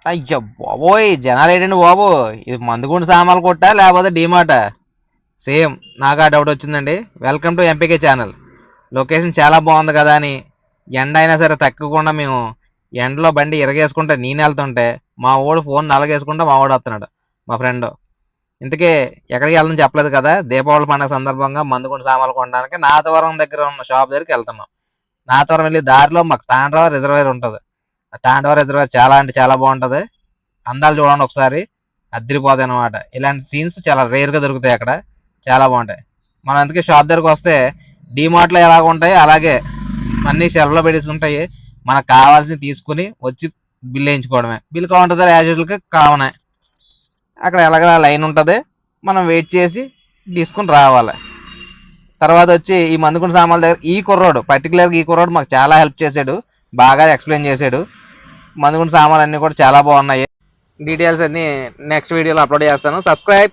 అయ్యో బాబోయ్! జనాలేంటండి బాబు! ఇది మందుగుండు సామాన్లు కొట్టా? లేపోతే డీమార్టా? సేమ్ నాకు ఆ డౌట్ వచ్చిందండి. Welcome to MPK channel. Location చాలా బాగుంది కదా అని ఎండ అయినా సరే తగ్గకుండా మేము ఎండలో బండి ఇరగేసుకుంటే నేనెళ్తుంటే మా వోడు ఫోన్ నలగేసుకుంటే మా వోడు వస్తున్నాడు. మా ఫ్రెండు. ఇంతకీ ఎక్కడికి వెళ్దాం చెప్పలేదు కదా! దీపావళి పండుగ సందర్భంగా మందుగుండు సామాన్లు కొనడానికి నాతవరం దగ్గర ఉన్న షాప్ దగ్గరికి వెళ్తున్నాం. నాతవరం వెళ్ళే దారిలో మాకు తాండ్ర రిజర్వాయర్ ఉంటది. ఆ తాండవ రిజర్వాయర్ చాలా అంటే చాలా బాగుంటది. అందాలు చూడండి ఒకసారి. అదిరిపోతాయి అనమాట. ఇలాంటి సీన్స్ చాలా రేర్ గా దొరుకుతాయి అక్కడ. చాలా బాగుంటాయి. మనం అందుకే షాప్ దగ్గరకు వస్తే డీమార్ట్ లో ఎలాగ ఉంటాయి అలాగే అన్ని షెల్ఫ్ లో పెట్టేసి ఉంటాయి. మనకు కావాల్సింది తీసుకుని వచ్చి బిల్ వేయించుకోవడమే. బిల్ కౌంటర్ యాజ్ యూజువల్ గా కామనే. అక్కడ ఎలాగ లైన్ ఉంటది. మనం వెయిట్ చేసి తీసుకుని రావాలి. తర్వాత వచ్చి ఈ మందుకున్న సామాన్ల దగ్గర ఈ కుర్రోడు పర్టికులర్గా ఈ కుర్రోడు మాకు చాలా హెల్ప్ చేశాడు. బాగా ఎక్స్ప్లెయిన్ చేశాడు. మందుగుండు సామాన్లు అన్నీ కూడా చాలా బాగున్నాయి. డీటెయిల్స్ అన్ని నెక్స్ట్ వీడియోలో అప్లోడ్ చేస్తాను. సబ్స్క్రైబ్.